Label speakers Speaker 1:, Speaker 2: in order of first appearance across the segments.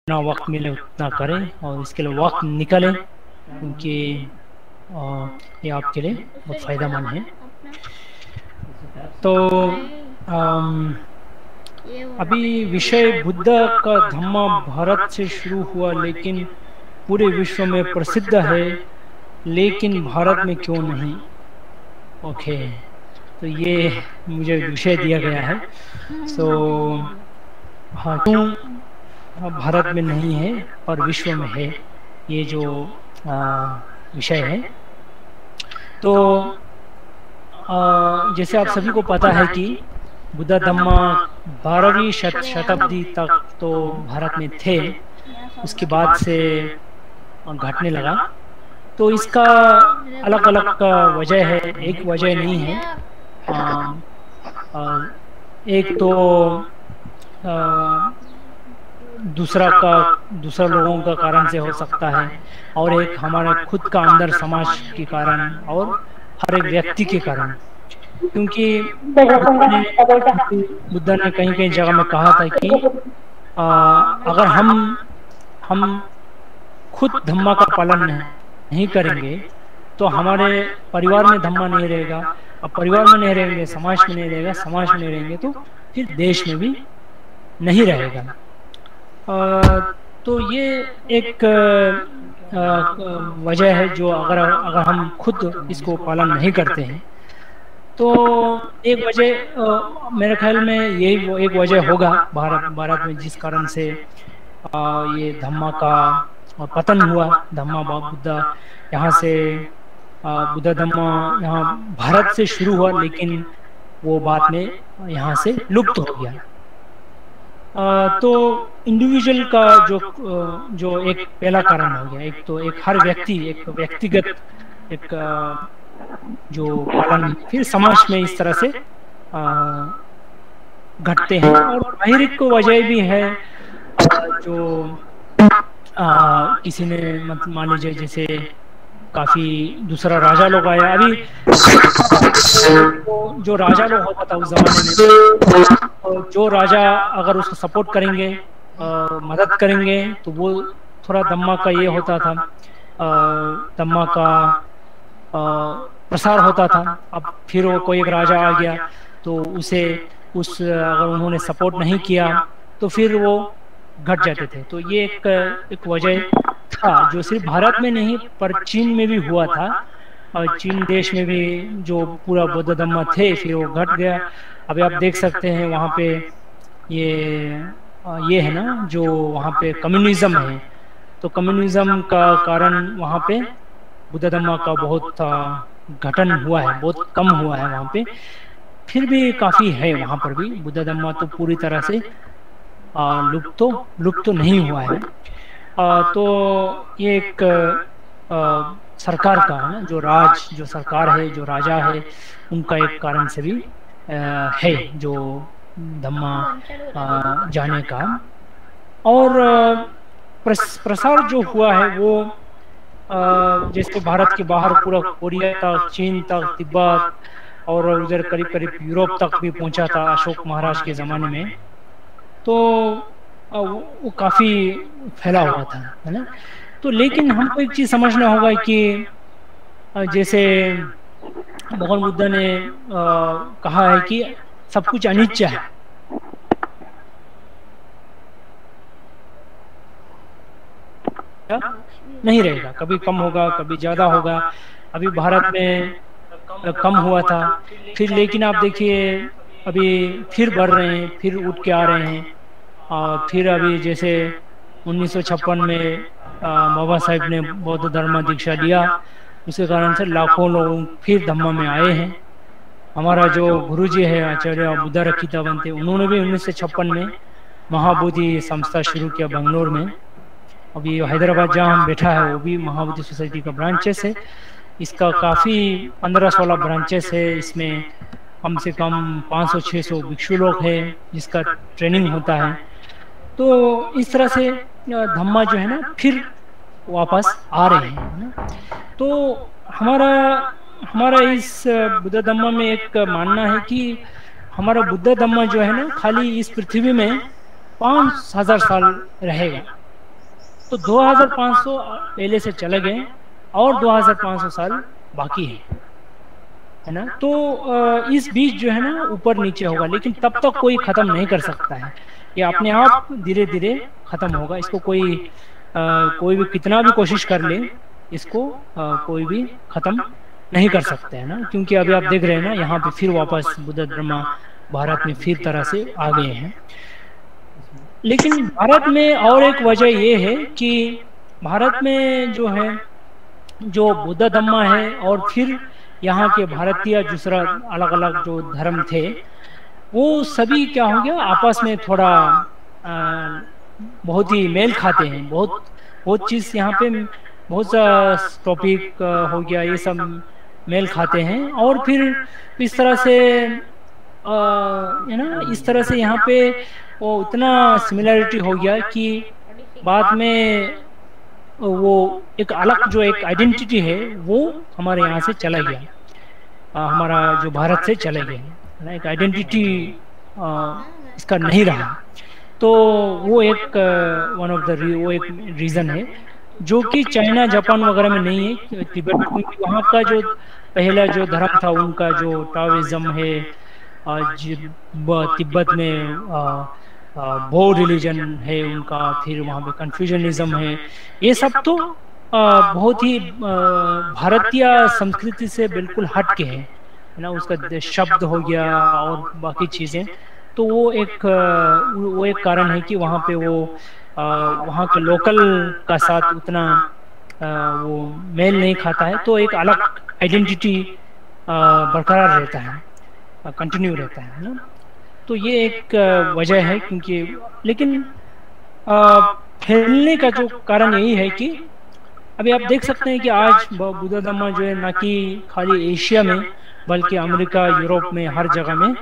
Speaker 1: जितना वक्त मिले उतना करें और इसके लिए वक्त निकालें, क्योंकि ये आपके लिए बहुत फायदेमंद है। तो अभी विषय बुद्ध का धम्मा भारत से शुरू हुआ लेकिन पूरे विश्व में प्रसिद्ध है, लेकिन भारत में क्यों नहीं? ओके, तो ये मुझे विषय दिया गया है। हाँ, क्यों भारत में नहीं है और विश्व में है, ये जो विषय है। तो जैसे आप सभी को पता है कि बुद्ध धम्मा 12वीं शताब्दी तक तो भारत में थे, उसके बाद से घटने लगा। तो इसका अलग अलग वजह है, एक वजह नहीं है। एक तो दूसरा लोगों का कारण से हो सकता है, और एक हमारे खुद का अंदर समाज के कारण और हर एक व्यक्ति के कारण। क्योंकि बुद्ध ने कहीं कहीं जगह में कहा था कि अगर हम खुद धम्मा का पालन नहीं करेंगे तो हमारे परिवार में धम्मा नहीं रहेगा, और परिवार में नहीं रहेंगे समाज में नहीं रहेगा, समाज में नहीं रहेंगे तो फिर देश में भी नहीं रहेगा। तो ये एक वजह है जो अगर हम खुद इसको पालन नहीं करते हैं तो एक वजह मेरे ख्याल में यही एक वजह होगा भारत में, जिस कारण से ये धम्मा का पतन हुआ। धम्मा बुद्ध यहाँ से बुद्ध धम्मा यहाँ भारत से शुरू हुआ, लेकिन वो बाद में यहाँ से लुप्त हो गया। तो इंडिविजुअल का जो एक पहला कारण हो गया, एक तो एक हर व्यक्ति एक व्यक्तिगत एक जो पालन, फिर समाज में इस तरह से घटते हैं। और बाहरिक को वजह भी है, जो किसी ने मान लीजिए जैसे काफी दूसरा राजा लोग आया। अभी जो राजा लोग होता था उस जमाने में, जो राजा अगर उसको सपोर्ट करेंगे, मदद करेंगे, तो वो थोड़ा धम्मा का ये होता था, धम्मा का प्रसार होता था। अब फिर वो कोई एक राजा आ गया तो उसे अगर उन्होंने सपोर्ट नहीं किया तो फिर वो घट जाते थे। तो ये एक वजह था जो सिर्फ भारत में नहीं पर चीन में भी हुआ था, और चीन देश में भी जो पूरा बौद्ध धम्मा थे फिर वो घट गया। अभी आप देख सकते हैं वहाँ पे ये है ना, जो वहाँ पे कम्युनिज्म है, तो कम्युनिज्म का कारण वहाँ पे बुद्ध धम्मा का बहुत घटन हुआ है, बहुत कम हुआ है वहाँ पे। फिर भी काफी है वहाँ पर भी, बुद्ध धम्मा तो पूरी तरह से लुप्त तो नहीं हुआ है। तो ये एक सरकार का है, जो सरकार है, जो राजा है, उनका एक कारण से भी है जो धम्मा जाने का। और प्रसार जो हुआ है वो जैसे भारत के बाहर पूरा कोरिया तक, चीन तक, तिब्बत और उधर करीब करीब यूरोप तक भी पहुंचा था अशोक महाराज के ज़माने में। तो वो काफ़ी फैला हुआ था, है ना। तो लेकिन हमको एक चीज़ समझना होगा कि जैसे भगवान बुद्ध ने कहा है कि सब कुछ अनित्य है। नहीं रहेगा, कभी कम होगा, कभी ज़्यादा होगा। अभी भारत में कम हुआ था, फिर लेकिन आप देखिए अभी फिर बढ़ रहे हैं, फिर उठ के आ रहे हैं। और फिर अभी जैसे 1956 में बाबा साहिब ने बौद्ध धर्म दीक्षा लिया, उसके कारण से लाखों लोग फिर धम्मा में आए हैं। हमारा जो गुरुजी है आचार्य बुद्धारक्षिता बनते, उन्होंने भी 1956 में महाबोधि संस्था शुरू किया बेंगलोर में। अभी हैदराबाद जहाँ हम बैठा है वो भी महाबोधि सोसाइटी का ब्रांचेस है। इसका काफ़ी 15-16 ब्रांचेस है। इसमें कम से कम 500-600 भिक्षु लोग हैं जिसका ट्रेनिंग होता है। तो इस तरह से धम्मा जो है ना फिर वापस आ रहे हैं ना। तो हमारा इस बुद्ध धम्मा में एक मानना है कि हमारा बुद्ध धम्मा जो है ना खाली इस पृथ्वी में 5000 साल रहेगा, तो 2500 पहले से चले गए और 2500 साल बाकी है ना। तो इस बीच जो है ना ऊपर नीचे होगा, लेकिन तब तक कोई खत्म नहीं कर सकता है, ये अपने आप धीरे धीरे खत्म होगा। इसको कोई भी कितना भी कोशिश कर ले, इसको कोई भी खत्म नहीं कर सकते है ना, क्योंकि अभी आप देख रहे हैं ना यहाँ पे फिर वापस बुद्ध धर्म भारत में फिर तरह से आ गए हैं। लेकिन भारत में और एक वजह ये है कि भारत में जो है जो बुद्ध धम्मा है और फिर यहाँ के भारतीय दूसरा अलग अलग जो धर्म थे वो सभी क्या हो गया आपस में थोड़ा बहुत ही मेल खाते हैं। बहुत चीज़ यहाँ पे बहुत सा टॉपिक हो गया, ये सब मेल खाते हैं। और फिर इस तरह से है ना, इस तरह से यहाँ पे वो उतना सिमिलरिटी हो गया कि बाद में वो एक अलग जो एक आइडेंटिटी है वो हमारे यहाँ से चला गया, हमारा जो भारत से चले गए, एक आइडेंटिटी इसका नहीं रहा। तो वो एक वन ऑफ द वो एक रीज़न है जो कि चाइना जापान वगैरह में नहीं है। तिब्बत, क्योंकि वहाँ का जो पहला जो धर्म था उनका जो टाओइज्म है, तिब्बत में बौद्ध रिलीजन है उनका, फिर वहाँ पे कन्फ्यूजनिज्म है, ये सब तो बहुत ही भारतीय संस्कृति से बिल्कुल हट के है ना। उसका शब्द हो गया और बाकी चीज़ें, तो वो एक कारण है कि वहाँ पे वो वहाँ के लोकल का साथ उतना वो मेल नहीं खाता है, तो एक अलग आइडेंटिटी बरकरार रहता है, कंटिन्यू रहता है ना। तो ये एक वजह है, क्योंकि लेकिन फैलने का जो कारण यही है कि अभी आप देख सकते हैं कि आज बुद्ध धम्म जो है ना कि खाली एशिया में बल्कि अमेरिका यूरोप में हर जगह में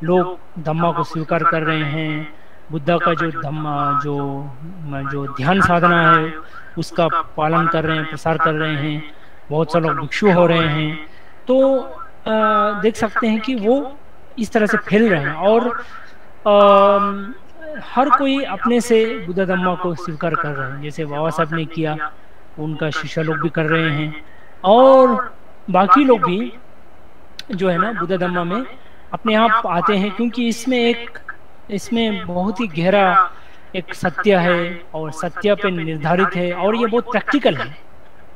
Speaker 1: लोग धम्मा को स्वीकार कर रहे हैं। बुद्धा का जो धम्मा जो ध्यान साधना है उसका पालन कर रहे हैं, प्रसार कर रहे हैं, बहुत से लोग भिक्षु हो रहे हैं। तो देख सकते हैं कि वो इस तरह से फैल रहे हैं और हर कोई अपने से बुद्ध धम्मा को स्वीकार कर रहे हैं। जैसे बाबा साहब ने किया, उनका शिष्य लोग भी कर रहे हैं और बाकी लोग भी जो है ना बुद्ध धम्मा में अपने आप आते हैं, क्योंकि इसमें बहुत ही गहरा एक सत्य है और सत्य पे निर्धारित है और ये बहुत प्रैक्टिकल है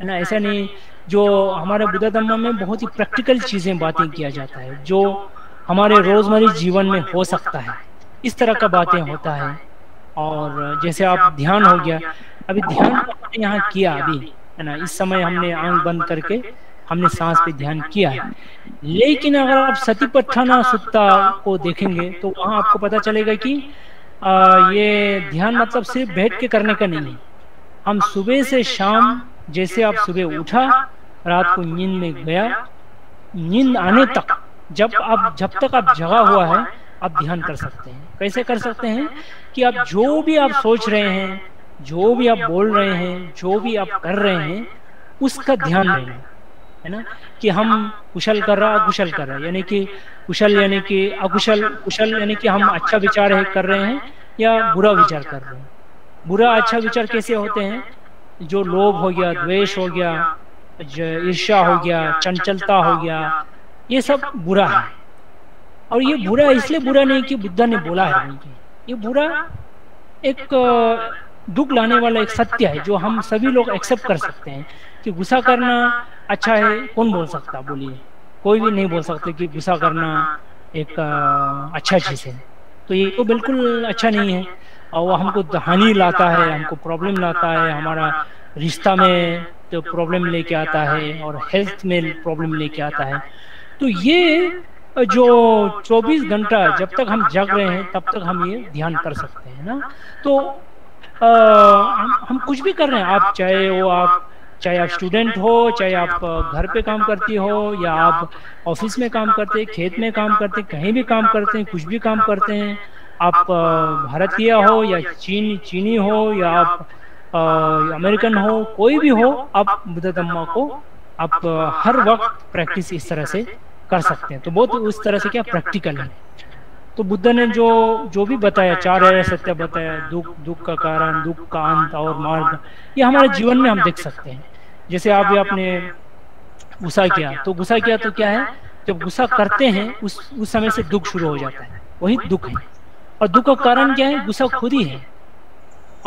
Speaker 1: ना। ऐसा नहीं, जो हमारे बुद्ध धम्म में बहुत ही प्रैक्टिकल चीज़ें बातें किया जाता है जो हमारे रोजमर्रा जीवन में हो सकता है, इस तरह का बातें होता है। और जैसे आप ध्यान हो गया, अभी ध्यान हमने यहाँ किया अभी है ना, इस समय हमने आंख बंद करके हमने सांस पे ध्यान किया है। लेकिन अगर आप सतिपट्ठाना सुत्ता को देखेंगे तो वहाँ आपको पता चलेगा कि ये ध्यान मतलब सिर्फ बैठ के करने का नहीं है। हम सुबह से शाम, जैसे आप सुबह उठा, रात को नींद में गया, नींद आने तक जब तक आप जगा हुआ है आप ध्यान कर सकते हैं। कैसे कर सकते हैं कि आप जो भी आप सोच रहे हैं, जो भी आप बोल रहे हैं, जो भी आप कर रहे हैं उसका ध्यान देना है ना। कि हम कुशल कर रहा अकुशल कर रहा, यानी कि कुशल यानी कि अकुशल, कुशल यानी कि हम अच्छा विचार है कर रहे हैं या बुरा विचार कर रहे हैं। बुरा अच्छा विचार कैसे होते हैं? जो लोभ हो गया, द्वेष हो गया, ईर्ष्या हो गया, चंचलता हो गया, ये सब बुरा है। और ये बुरा इसलिए बुरा नहीं कि बुद्धा ने बोला है, ये बुरा एक दुख लाने वाला एक सत्य है जो हम सभी लोग एक्सेप्ट कर सकते हैं। कि गुस्सा करना अच्छा है, कौन बोल सकता? बोलिए, कोई भी नहीं बोल सकते कि गुस्सा करना एक अच्छा चीज़ है। तो ये तो बिल्कुल अच्छा नहीं है और वो हमको हानि लाता है, हमको प्रॉब्लम लाता है, हमारा रिश्ता में तो प्रॉब्लम लेके आता है और हेल्थ में प्रॉब्लम लेके आता है। तो ये जो 24 घंटा जब तक हम जग रहे हैं तब तक हम ये ध्यान कर सकते हैं ना। तो हम कुछ भी कर रहे हैं, आप चाहे आप स्टूडेंट हो, चाहे आप घर पे काम करती हो या आप ऑफिस में काम करते हैं, खेत में काम करते हैं, कहीं भी काम करते हैं, कुछ भी काम करते हैं, आप भारतीय हो या चीनी हो या आप अमेरिकन हो, कोई भी हो, आप बुद्ध धम्मा को आप हर वक्त प्रैक्टिस इस तरह से कर सकते हैं। तो बहुत उस तरह से क्या प्रैक्टिकल है। तो बुद्ध ने जो जो भी बताया, चार आर्य सत्य बताया, दुख, दुख का कारण, दुख का अंत और मार्ग, ये हमारे जीवन में हम देख सकते हैं। जैसे आप भी आपने गुस्सा किया, तो गुस्सा किया तो क्या है, जब गुस्सा करते हैं उस समय से दुख शुरू हो जाता है, वही दुख है। और दुख का कारण क्या है, गुस्सा खुद ही है।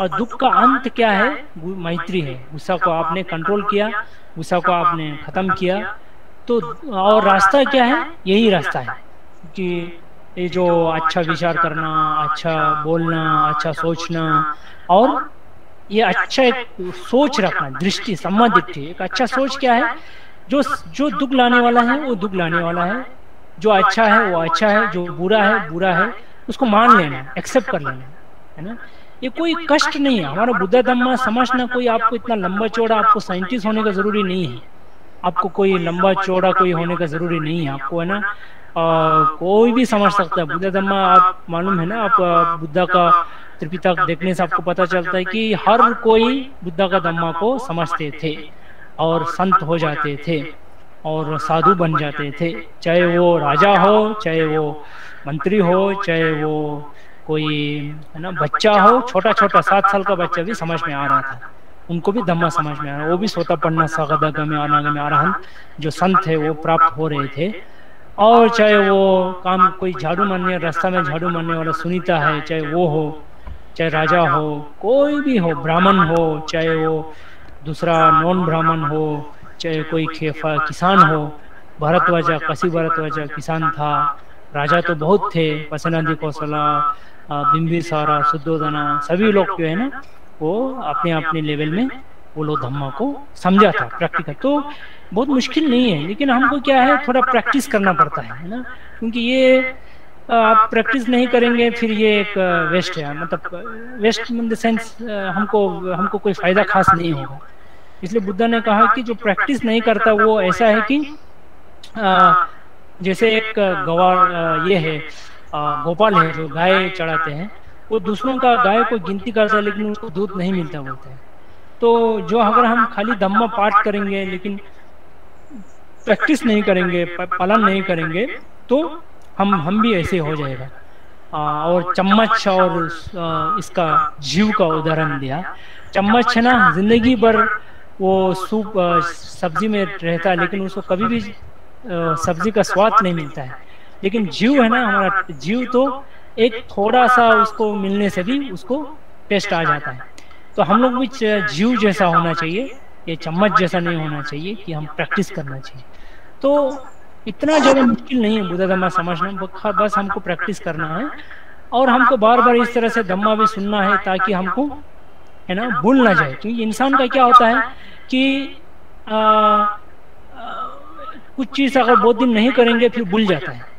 Speaker 1: और दुख का अंत क्या है, मैत्री है। गुस्सा को आपने कंट्रोल किया, गुस्सा को आपने खत्म किया, तो और रास्ता क्या है, यही रास्ता है कि ये जो अच्छा विचार करना, अच्छा बोलना, अच्छा सोचना, और ये अच्छा एक सोच रखना, दृष्टि, सम्मादिष्टि। एक अच्छा सोच क्या है, जो जो दुख लाने वाला है वो दुख लाने वाला है, जो अच्छा है वो अच्छा है, जो बुरा है बुरा है, उसको मान लेना, एक्सेप्ट कर लेना, है ना। ये कोई कष्ट नहीं है। हमारा बुद्ध धम्म समझना कोई आपको इतना लंबा चौड़ा, आपको साइंटिस्ट होने का जरूरी नहीं है, आपको कोई लंबा चौड़ा कोई होने का जरूरी नहीं है, आपको, है ना, कोई भी समझ सकता है बुद्ध धम्म। आप मालूम है ना, आप बुद्ध का त्रिपिटक देखने से आपको पता चलता है कि हर कोई बुद्ध का धम्मा को समझते थे और संत हो जाते थे और साधु बन जाते थे, चाहे वो राजा हो, चाहे वो मंत्री हो, चाहे वो कोई, है ना, बच्चा हो, छोटा छोटा 7 साल का बच्चा भी समझ में आ रहा था, उनको भी धम्मा समझ में आ रहा, वो भी सोता पढ़ना सगदगम्य अनागम्य अरहंत जो संत है वो प्राप्त हो रहे थे। और चाहे वो काम कोई झाड़ू मारने, रास्ता में झाड़ू मारने वाला सुनीता है, चाहे वो हो, चाहे राजा हो, कोई भी हो, ब्राह्मण हो, चाहे वो दूसरा नॉन ब्राह्मण हो, चाहे कोई किसान हो, भरद्वाज, कसी भरद्वाज किसान था, राजा तो बहुत थे, पसनादि कौशला, बिंबिसारा, शुद्धोधना, सभी लोग जो है ना वो अपने अपने लेवल में वो लोग धम्मा को समझा था, प्रैक्टिकल। तो बहुत मुश्किल नहीं है, लेकिन हमको क्या है, थोड़ा प्रैक्टिस करना पड़ता है ना, क्योंकि ये आप प्रैक्टिस नहीं करेंगे फिर ये एक वेस्ट है, मतलब वेस्ट इन द सेंस हमको कोई फायदा खास नहीं होगा। इसलिए बुद्ध ने कहा कि जो प्रैक्टिस नहीं करता वो ऐसा है कि जैसे एक गवार ये है, गोपाल है जो गाय चढ़ाते हैं, वो दूसरों का गाय को गिनती करता है लेकिन उसको दूध नहीं मिलता बोलते हैं। तो जो अगर हम खाली धम्मा पाठ करेंगे लेकिन प्रैक्टिस नहीं करेंगे, पालन नहीं करेंगे, तो हम भी ऐसे हो जाएगा। और चम्मच और इसका जीव का उदाहरण दिया। चम्मच है ना, जिंदगी भर वो सूप सब्जी में रहता है लेकिन उसको कभी भी सब्जी का स्वाद नहीं मिलता है। लेकिन जीव है ना, हमारा जीव तो एक थोड़ा सा उसको मिलने से भी उसको टेस्ट आ जाता है। तो हम लोग भी जीव जैसा होना चाहिए, ये चम्मच जैसा नहीं होना चाहिए, कि हम प्रैक्टिस करना चाहिए। तो इतना ज्यादा मुश्किल नहीं है बुद्ध धम्मा समझना, बस हमको प्रैक्टिस करना है और हमको बार बार इस तरह से धम्मा भी सुनना है ताकि हमको, है ना, भूल ना जाए। क्योंकि इंसान का क्या होता है कि कुछ चीज अगर बहुत दिन नहीं करेंगे फिर भूल जाता है।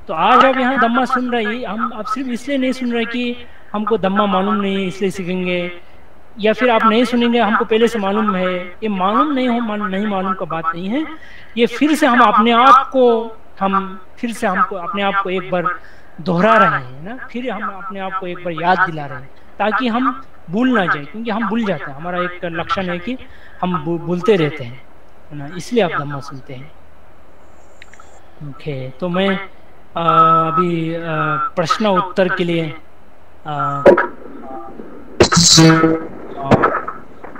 Speaker 1: तो आज आप यहाँ धम्मा सुन रहे हैं, हम आप सिर्फ इसलिए नहीं सुन रहे कि हमको धम्मा मालूम नहीं है इसलिए सीखेंगे, या फिर आप नहीं सुनेंगे हमको पहले से मालूम है। ये मालूम नहीं हो, नहीं मालूम का बात नहीं है, ये फिर से हम अपने आप को फिर से हमको अपने आप को एक बार दोहरा रहे हैं ना, फिर हम अपने आप को एक बार याद दिला रहे हैं ताकि हम भूल ना जाए। क्योंकि हम भूल जाते हैं, हमारा एक लक्षण है कि हम भूलते रहते हैं, है ना, इसलिए आप धम्मा सुनते हैं। ओके, तो मैं अभी प्रश्न उत्तर के लिए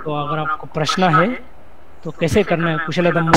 Speaker 1: तो अगर आपको प्रश्न है तो कैसे करना है कुशल धम्मा।